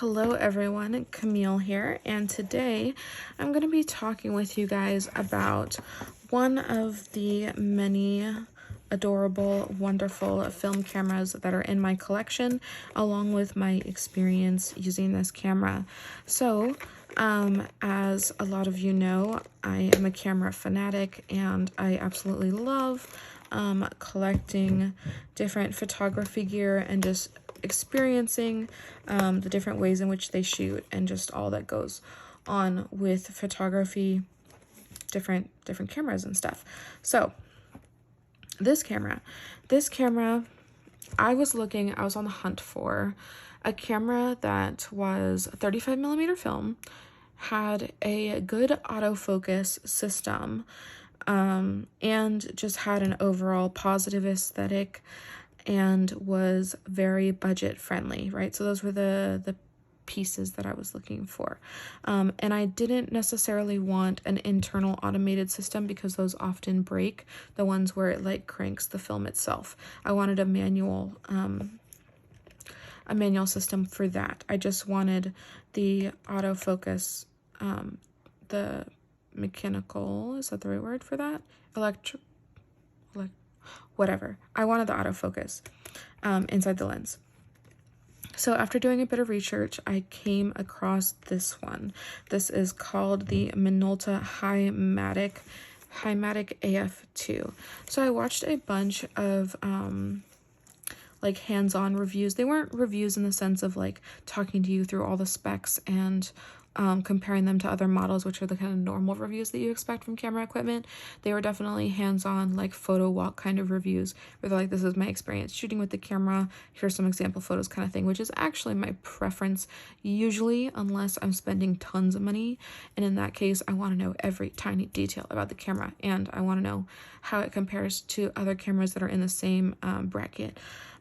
Hello everyone, Camille here, and today I'm going to be talking with you guys about one of the many adorable, wonderful film cameras that are in my collection, along with my experience using this camera. So, as a lot of you know, I am a camera fanatic and I absolutely love collecting different photography gear and just experiencing the different ways in which they shoot and just all that goes on with photography, different cameras and stuff. So this camera, I was on the hunt for a camera that was 35mm film, had a good autofocus system, and just had an overall positive aesthetic and was very budget friendly, right? So those were the pieces that I was looking for. And I didn't necessarily want an internal automated system because those often break, the ones where it like cranks the film itself. I wanted a manual system for that. I just wanted the autofocus, the mechanical, is that the right word for that? Whatever. I wanted the autofocus inside the lens. So after doing a bit of research, I came across this one. This is called the Minolta Matic AF2. So I watched a bunch of like hands-on reviews. They weren't reviews in the sense of like talking to you through all the specs and comparing them to other models, which are the kind of normal reviews that you expect from camera equipment. They were definitely hands-on, like photo walk kind of reviews, where they're like, this is my experience shooting with the camera, here's some example photos kind of thing, which is actually my preference usually, unless I'm spending tons of money. And in that case, I want to know every tiny detail about the camera, and I want to know how it compares to other cameras that are in the same bracket.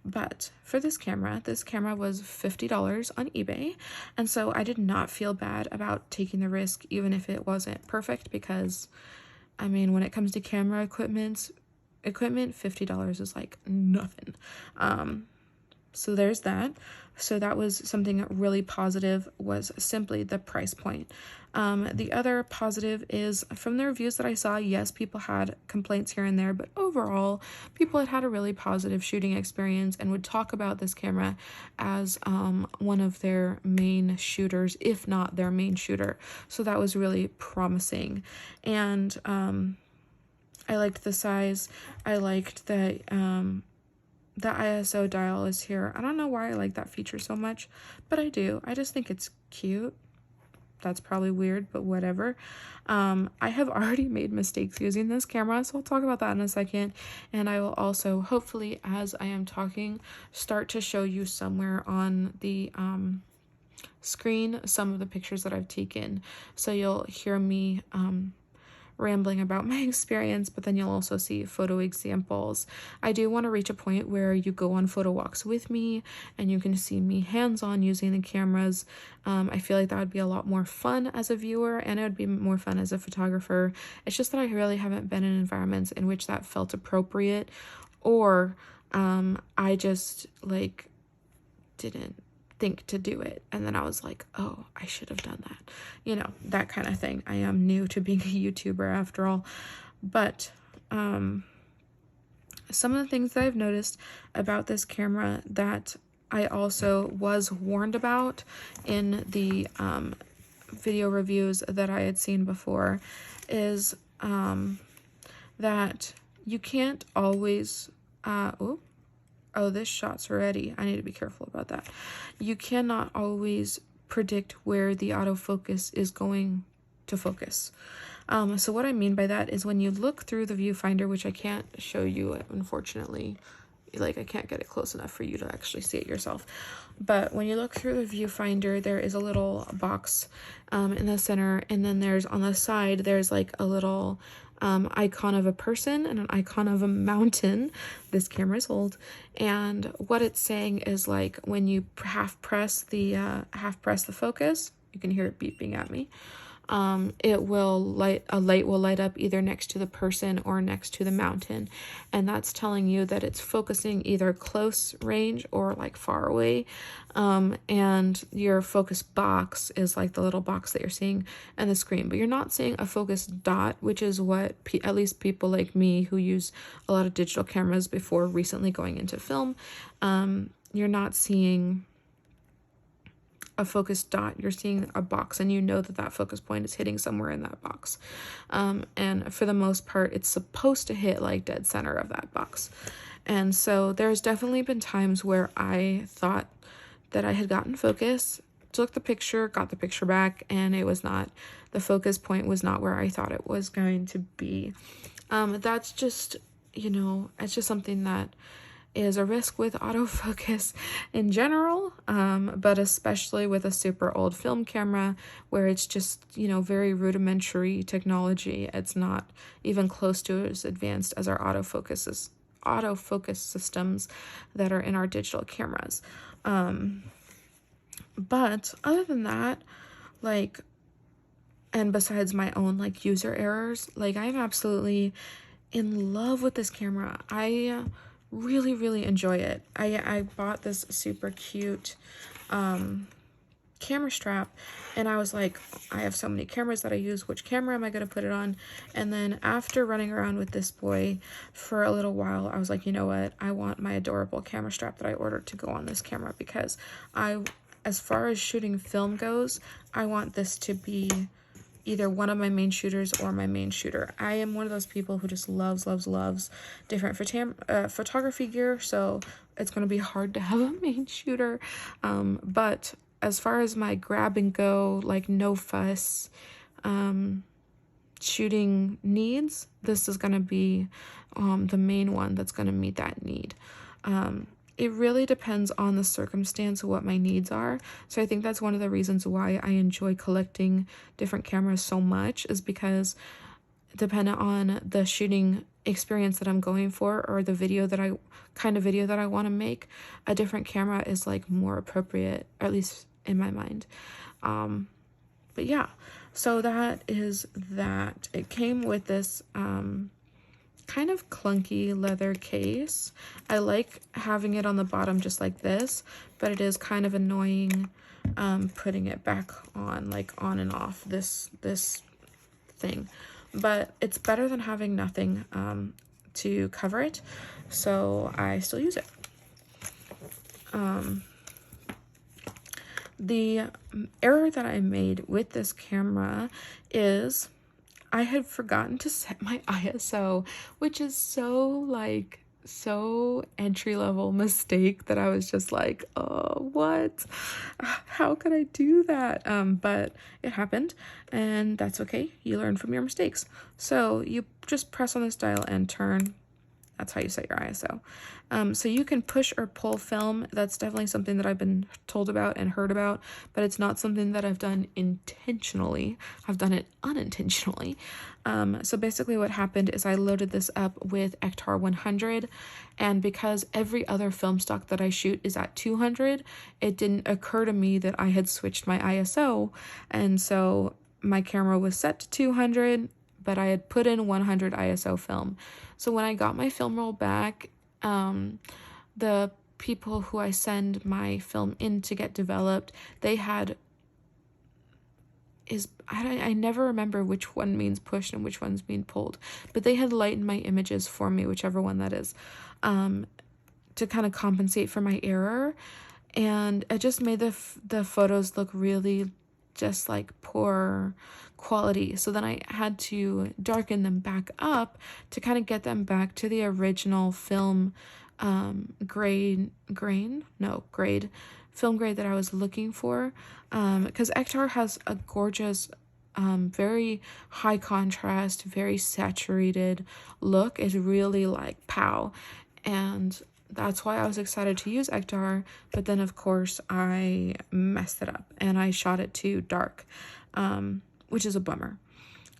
But for this camera was $50 on eBay, and so I did not feel bad about taking the risk, even if it wasn't perfect, because I mean, when it comes to camera equipment, $50 is like nothing. So there's that. So that was something really positive, was simply the price point. The other positive is from the reviews that I saw, yes, people had complaints here and there, but overall, people had a really positive shooting experience and would talk about this camera as one of their main shooters, if not their main shooter. So that was really promising. And I liked the size. I liked that the ISO dial is here. I don't know why I like that feature so much, but I do. I just think it's cute. That's probably weird, but whatever. I have already made mistakes using this camera, so I'll talk about that in a second. And I will also, hopefully, as I am talking, start to show you somewhere on the screen some of the pictures that I've taken. So you'll hear me rambling about my experience, but then you'll also see photo examples. I do want to reach a point where you go on photo walks with me and you can see me hands-on using the cameras. I feel like that would be a lot more fun as a viewer, and it would be more fun as a photographer. It's just that I really haven't been in environments in which that felt appropriate, or I just like didn't think to do it, and then I was like, oh, I should have done that, you know, that kind of thing. I am new to being a YouTuber after all. But some of the things that I've noticed about this camera that I also was warned about in the video reviews that I had seen before is that you can't always oh, this shot's ready. I need to be careful about that. You cannot always predict where the autofocus is going to focus. So what I mean by that is when you look through the viewfinder, which I can't show you, unfortunately, like I can't get it close enough for you to actually see it yourself. But when you look through the viewfinder, there is a little box in the center, and then there's on the side, there's like a little icon of a person and an icon of a mountain. This camera is old, and what it's saying is like when you half press the focus, you can hear it beeping at me. a light will light up either next to the person or next to the mountain, and that's telling you that it's focusing either close range or like far away. And your focus box is like the little box that you're seeing on the screen, but you're not seeing a focus dot, which is what at least people like me who use a lot of digital cameras before recently going into film, you're not seeing a focus dot, you're seeing a box, and you know that that focus point is hitting somewhere in that box. And for the most part, it's supposed to hit like dead center of that box. And so there's definitely been times where I thought that I had gotten focus, took the picture, got the picture back, and it was not, the focus point was not where I thought it was going to be. That's just, it's just something that is a risk with autofocus in general, but especially with a super old film camera where it's just, very rudimentary technology. It's not even close to as advanced as our autofocus systems that are in our digital cameras. But other than that, like, and besides my own like user errors, like I'm absolutely in love with this camera. I really enjoy it. I bought this super cute camera strap, and I was like, I have so many cameras that I use, which camera am I going to put it on? And then after running around with this boy for a little while, I was like, you know what, I want my adorable camera strap that I ordered to go on this camera, because as far as shooting film goes, I want this to be either one of my main shooters or my main shooter. I am one of those people who just loves different photography gear, so it's going to be hard to have a main shooter. But as far as my grab and go, like no fuss shooting needs, this is going to be the main one that's going to meet that need. It really depends on the circumstance of what my needs are. So I think that's one of the reasons why I enjoy collecting different cameras so much, is because depending on the shooting experience that I'm going for, or the video that I want to make, a different camera is like more appropriate, or at least in my mind. But yeah, so that is that. It came with this kind of clunky leather case. I like having it on the bottom just like this, but it is kind of annoying putting it back on, like on and off this thing. But it's better than having nothing to cover it, so I still use it. The error that I made with this camera is I had forgotten to set my ISO, which is so entry-level mistake that I was just like, oh, what? How could I do that? But it happened, and that's okay. You learn from your mistakes. So you just press on this dial and turn. That's how you set your ISO. So you can push or pull film. That's definitely something that I've been told about and heard about, but it's not something that I've done intentionally. I've done it unintentionally. So basically what happened is I loaded this up with Ektar 100, and because every other film stock that I shoot is at 200, it didn't occur to me that I had switched my ISO, and so my camera was set to 200, but I had put in 100 ISO film. So when I got my film roll back, the people who I send my film in to get developed, they had I never remember which one means pushed and which one's being pulled, but they had lightened my images for me, whichever one that is, to kind of compensate for my error, and it just made the photos look really just like poor quality. So then I had to darken them back up to kind of get them back to the original film grade film grade that I was looking for, because Ektar has a gorgeous very high contrast, very saturated look. It's really like pow, and that's why I was excited to use Ektar, but then of course I messed it up and I shot it too dark, which is a bummer.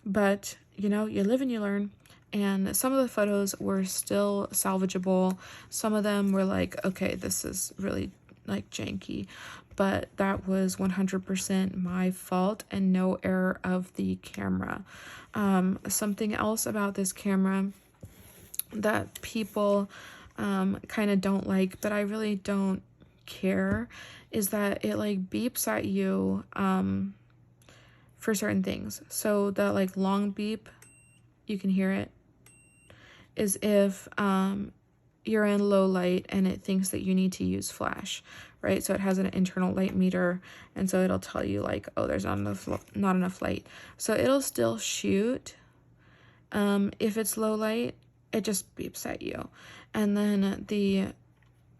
But you live and you learn, and some of the photos were still salvageable. Some of them were like, okay, this is really like janky, but that was 100% my fault and no error of the camera. Something else about this camera that people kind of don't like, but I really don't care, is that it like beeps at you for certain things. So the like long beep, you can hear it, is if you're in low light and it thinks that you need to use flash, right? So it has an internal light meter, and so it'll tell you like, oh, there's not enough light. So it'll still shoot. If it's low light, it just beeps at you. And then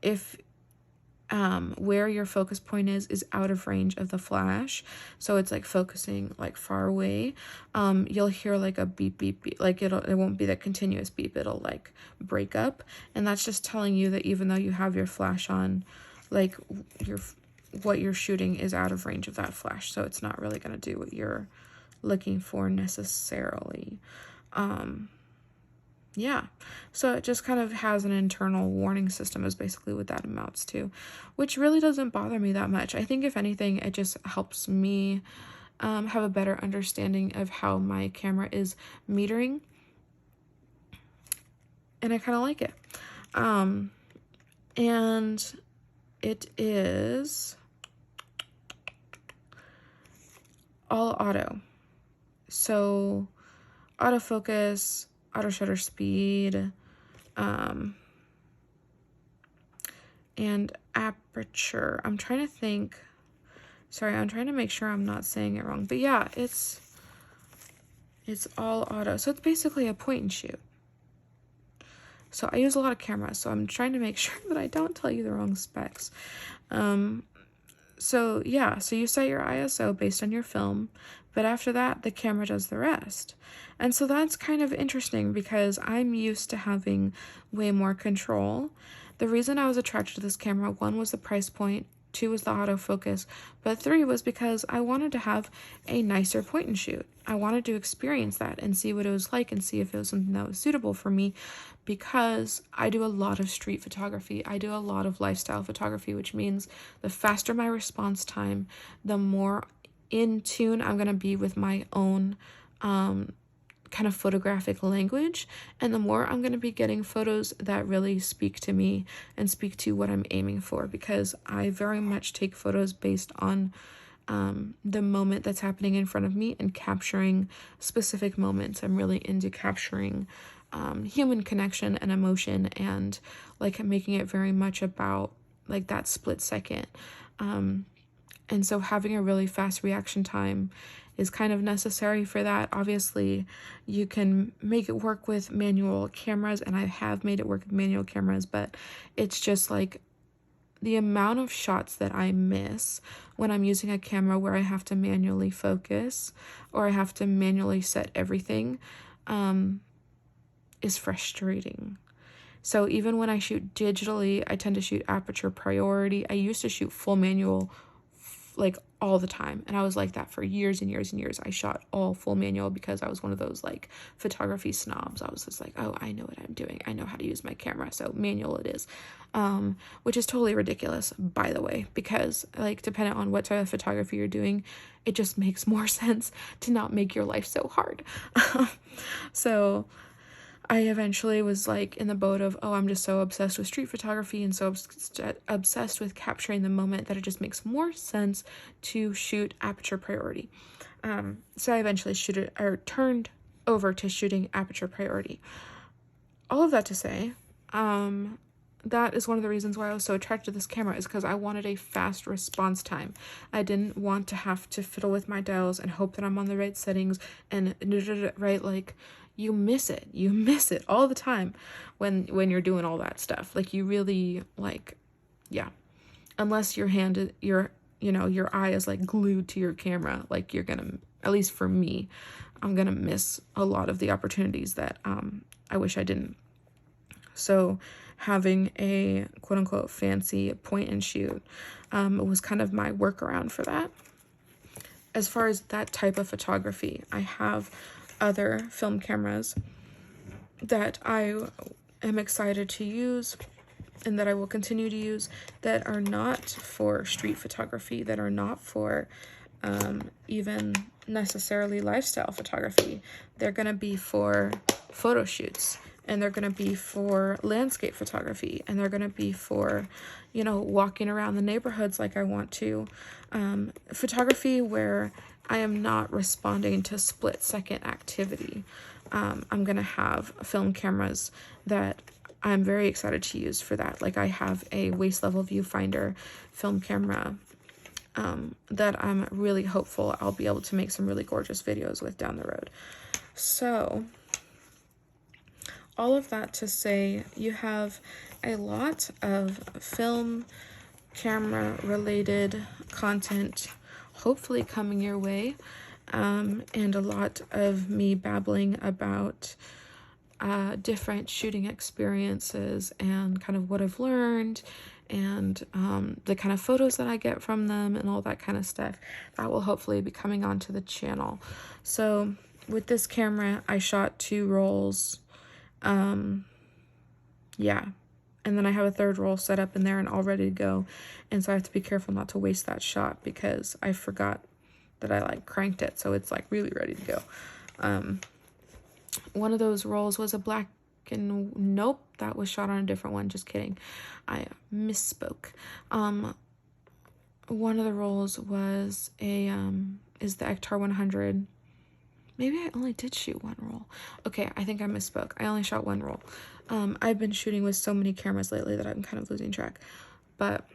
if where your focus point is out of range of the flash, so it's like focusing like far away, you'll hear like a beep beep beep, like it won't be that continuous beep, it'll like break up, and that's just telling you that even though you have your flash on, like what you're shooting is out of range of that flash, so it's not really going to do what you're looking for necessarily. Yeah, so it just kind of has an internal warning system is basically what that amounts to, which really doesn't bother me that much. I think if anything, it just helps me have a better understanding of how my camera is metering, and I kind of like it. And it is all auto, so autofocus, auto shutter speed, and aperture. I'm trying to think. Sorry, I'm trying to make sure I'm not saying it wrong. But yeah, it's all auto. So it's basically a point and shoot. So I use a lot of cameras, so I'm trying to make sure that I don't tell you the wrong specs. So yeah, so you set your ISO based on your film, but after that, the camera does the rest. And so that's kind of interesting because I'm used to having way more control. The reason I was attracted to this camera, 1 was the price point, 2 was the autofocus, but 3 was because I wanted to have a nicer point and shoot. I wanted to experience that and see what it was like and see if it was something that was suitable for me, because I do a lot of street photography. I do a lot of lifestyle photography, which means the faster my response time, the more in tune I'm going to be with my own kind of photographic language, and the more I'm going to be getting photos that really speak to me and speak to what I'm aiming for, because I very much take photos based on the moment that's happening in front of me and capturing specific moments. I'm really into capturing human connection and emotion, and like making it very much about like that split second. And so having a really fast reaction time is kind of necessary for that. Obviously, you can make it work with manual cameras, and I have made it work with manual cameras, but it's just like the amount of shots that I miss when I'm using a camera where I have to manually focus or I have to manually set everything is frustrating. So even when I shoot digitally, I tend to shoot aperture priority. I used to shoot full manual like all the time, and I was like that for years and years and years. I shot all full manual because I was one of those like photography snobs. I was just like, oh, I know what I'm doing, I know how to use my camera, so manual it is, which is totally ridiculous, by the way, because like depending on what type of photography you're doing, it just makes more sense to not make your life so hard. So I eventually was like in the boat of, oh, I'm just so obsessed with street photography and so obsessed with capturing the moment that it just makes more sense to shoot aperture priority. So I eventually turned over to shooting aperture priority. All of that to say, that is one of the reasons why I was so attracted to this camera, is because I wanted a fast response time. I didn't want to have to fiddle with my dials and hope that I'm on the right settings and right, like, you miss it all the time when you're doing all that stuff. Like, you really, like, yeah, unless your eye is like glued to your camera, like, you're gonna, at least for me, I'm gonna miss a lot of the opportunities that I wish I didn't. So having a quote unquote fancy point and shoot was kind of my workaround for that. As far as that type of photography, I have other film cameras that I am excited to use and that I will continue to use that are not for street photography, that are not for even necessarily lifestyle photography. They're going to be for photo shoots, and they're going to be for landscape photography, and they're going to be for, you know, walking around the neighborhoods like I want to. Photography where I am not responding to split-second activity. I'm going to have film cameras that I'm very excited to use for that. Like I have a waist level viewfinder film camera that I'm really hopeful I'll be able to make some really gorgeous videos with down the road. So all of that to say, you have a lot of film camera related content hopefully coming your way, and a lot of me babbling about different shooting experiences and kind of what I've learned, and the kind of photos that I get from them and all that kind of stuff. That will hopefully be coming onto the channel. So with this camera, I shot 2 rolls. Yeah. And then I have a 3rd roll set up in there and all ready to go. And so I have to be careful not to waste that shot because I forgot that I like cranked it. So it's like really ready to go. One of those rolls was a black and nope, that was shot on a different one. Just kidding. I misspoke. One of the rolls was is the Ektar 100. Maybe I only did shoot 1 roll. Okay, I think I misspoke. I only shot 1 roll. I've been shooting with so many cameras lately that I'm kind of losing track. But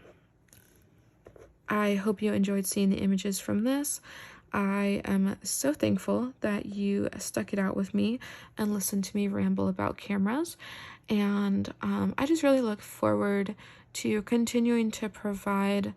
I hope you enjoyed seeing the images from this. I am so thankful that you stuck it out with me and listened to me ramble about cameras. And I just really look forward to continuing to provide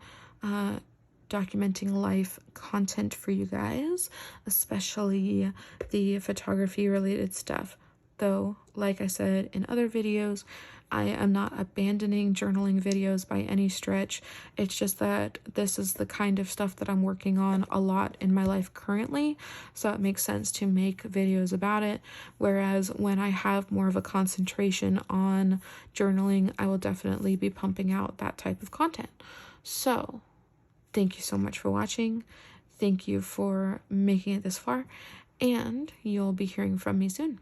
documenting life content for you guys, especially the photography related stuff. Though, like I said in other videos, I am not abandoning journaling videos by any stretch. It's just that this is the kind of stuff that I'm working on a lot in my life currently, so it makes sense to make videos about it. Whereas when I have more of a concentration on journaling, I will definitely be pumping out that type of content. So thank you so much for watching. Thank you for making it this far, and you'll be hearing from me soon.